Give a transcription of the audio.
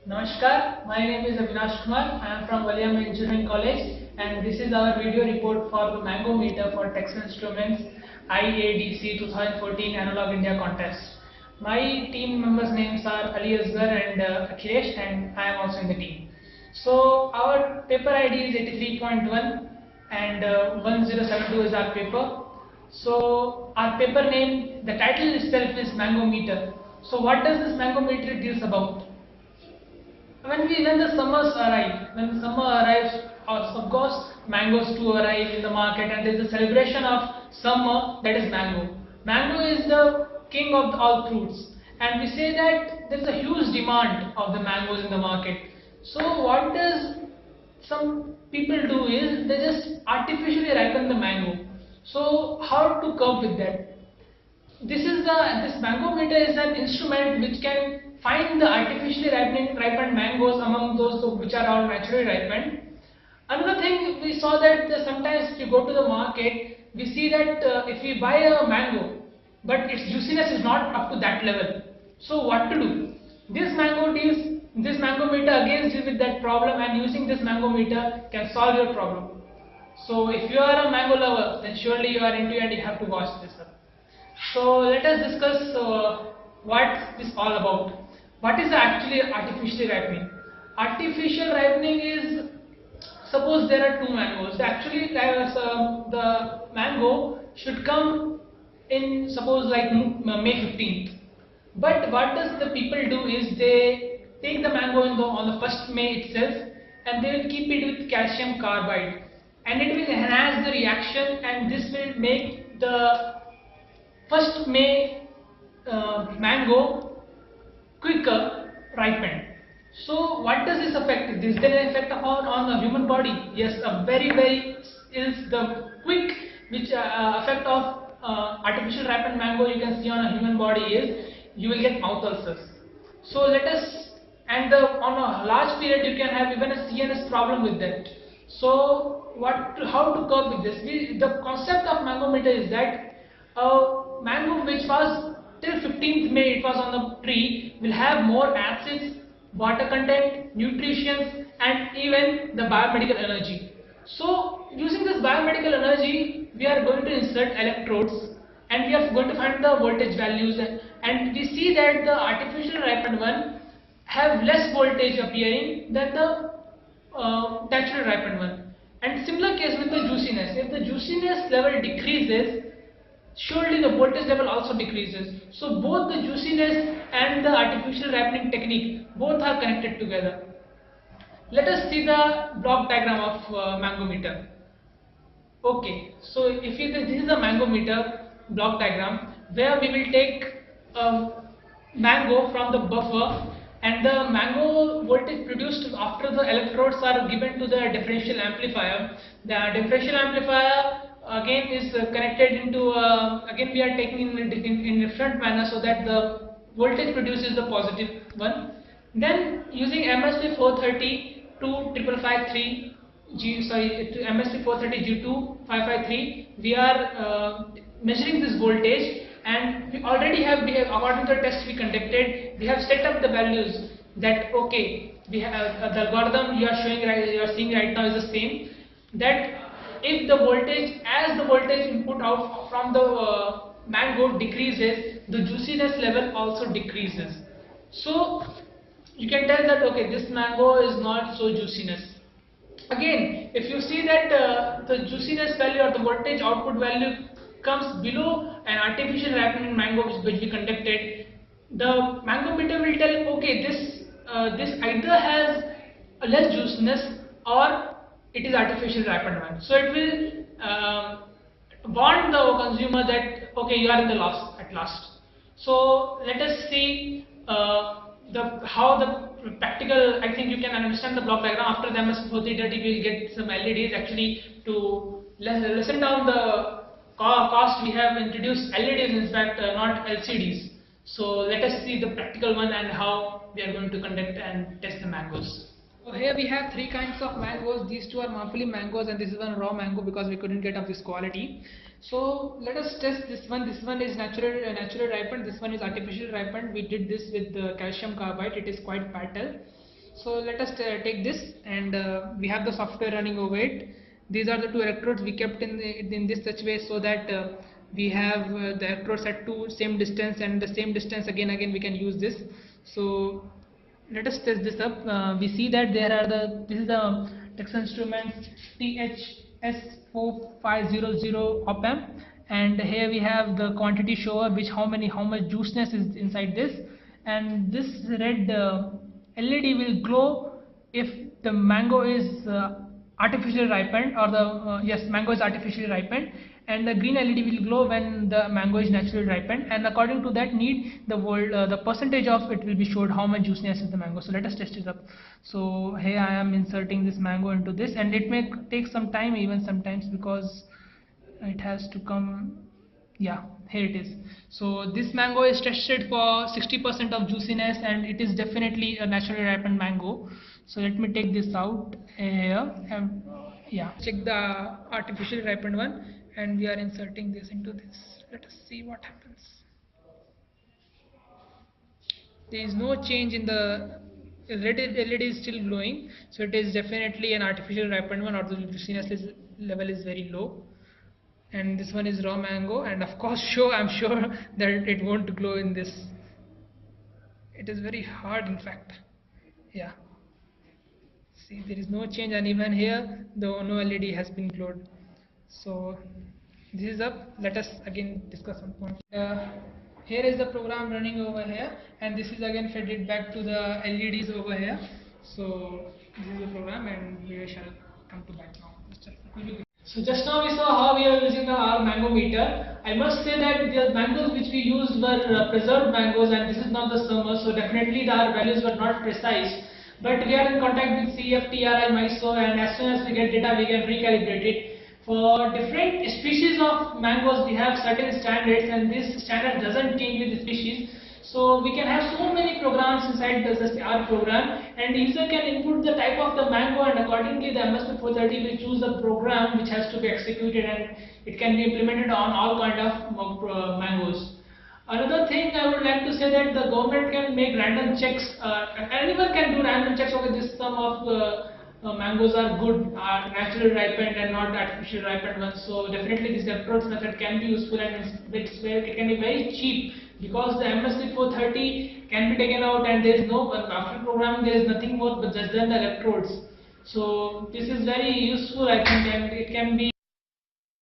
Namaskar, my name is Avinash Kumar. I am from Valiam Engineering College and this is our video report for the Mango Meter for Textile Instruments IADC 2014 Analog India Contest. My team members' names are Ali Asgar and Akhilesh, and I am also in the team. So our paper ID is 83.1 and 1072 is our paper. So our paper name, the title itself is Mango Meter. So what does this Mango Meter deals about? When the summers arrive, when the summer arrives, of course mangoes too arrive in the market, and there is a celebration of summer, that is mango. Mango is the king of all fruits, and we say that there is a huge demand of the mangoes in the market. So what does some people do is they just artificially ripen the mango. So how to cope with that? This mango meter is an instrument which can find the artificially ripened mangoes among those which are all naturally ripened. Another thing, we saw that sometimes if you go to the market, we see that if we buy a mango, but its juiciness is not up to that level. So what to do? This mango meter again deals with that problem, and using this mango meter can solve your problem. So if you are a mango lover, then surely you are into it and you have to watch this up. So let us discuss what this all about. What is actually artificially ripening? Artificial ripening is, suppose there are two mangoes. Actually, the mango should come in, suppose like May 15th. But what does the people do is they take the mango on the 1st May itself, and they will keep it with calcium carbide, and it will enhance the reaction, and this will make the 1st May mango quicker ripened. So what does this affect? This then affect on the human body. Yes, a very is the quick which effect of artificial ripened mango you can see on a human body is you will get mouth ulcers. So let us, and on a large period you can have even a CNS problem with that. So how to cope with this? The concept of mango meter is that mango which was till 15th May it was on the tree will have more acids, water content, nutrients, and even the biomedical energy. So using this biomedical energy, we are going to insert electrodes, and we are going to find the voltage values, and we see that the artificial ripened one have less voltage appearing than the naturally ripened one. And similar case with the juiciness. If the juiciness level decreases, surely the voltage level also decreases. So both the juiciness and the artificial ripening technique both are connected together. Let us see the block diagram of mango meter. Okay, so this is a mango meter block diagram where we will take mango from the buffer, and the mango voltage produced after the electrodes are given to the differential amplifier. The differential amplifier again is connected into again we are taking in different manner so that the voltage produces the positive one. Then using MSP 430 to 5553 MSP 430 G2 553, we are measuring this voltage, and we already have according to the test we conducted, we have set up the values that okay, we have the algorithm you are seeing right now is the same, that if the voltage, as the voltage input out from the mango decreases, the juiciness level also decreases. So you can tell that okay, this mango is not so juiciness. Again, if you see that the juiciness value or the voltage output value comes below an artificial ripening mango which we conducted, the mango meter will tell okay, this either has a less juiciness or it is artificial ripened one. So it will warn the consumer that okay, you are in the loss at last. So let us see how the practical. I think you can understand the block diagram. After the MS430 we will get some LEDs actually to lessen down the cost. We have introduced LEDs, in fact not LCDs. So let us see the practical one and how we are going to conduct and test the mangoes. So here we have three kinds of mangoes. These two are Mampuli mangoes, and this is one raw mango because we couldn't get of this quality. So let us test this one. This one is naturally ripened. This one is artificially ripened. We did this with the calcium carbide. It is quite fatal. So let us take this, and we have the software running over it. These are the two electrodes we kept in this such way so that we have the electrodes at two same distance, and the same distance again we can use this. So let us test this up. We see that this is the Texas Instruments THS4500 op amp, and here we have the quantity shower, which how much juiceness is inside this, and this red LED will glow if the mango is artificially ripened, or the yes, mango is artificially ripened, and the green LED will glow when the mango is naturally ripened, and according to that need the percentage of it will be showed how much juiciness is the mango. So let us test it up. So here I am inserting this mango into this, and it may take some time even sometimes because it has to come. Yeah, here it is. So this mango is tested for 60% of juiciness, and it is definitely a naturally ripened mango. So let me take this out here, and yeah, check the artificially ripened one, and we are inserting this into this. Let us see what happens. There is no change in the red LED is still glowing, so it is definitely an artificially ripened one, or the juiciness level is very low. And this one is raw mango, and of course I'm sure that it won't glow in this. It is very hard, in fact. Yeah, see, there is no change, and even here the no LED has been glowed. So this is up. Let us again discuss some points. Here is the program running over here, and this is again fed it back to the LEDs over here. So this is the program, and we shall come to back now. So just now we saw how we are using our mango meter. I must say that the mangoes which we used were preserved mangoes, and this is not the summer, so definitely our values were not precise. But we are in contact with CFTRI, MISO, and as soon as we get data we can recalibrate it. For different species of mangoes we have certain standards, and this standard doesn't change with the species. So we can have so many programs inside our program, and the user can input the type of the mango, and accordingly the MSP430 will choose the program which has to be executed, and it can be implemented on all kind of mangoes. Another thing I would like to say that the government can make random checks. Anyone can do random checks. Okay, this some of mangoes are good, are naturally ripened and not artificially ripened ones. So definitely this approach method can be useful, and it can be very cheap, because the MSP430 can be taken out, and there is no, after programming there is nothing more but just then the electrodes. So this is very useful, I think, and it can be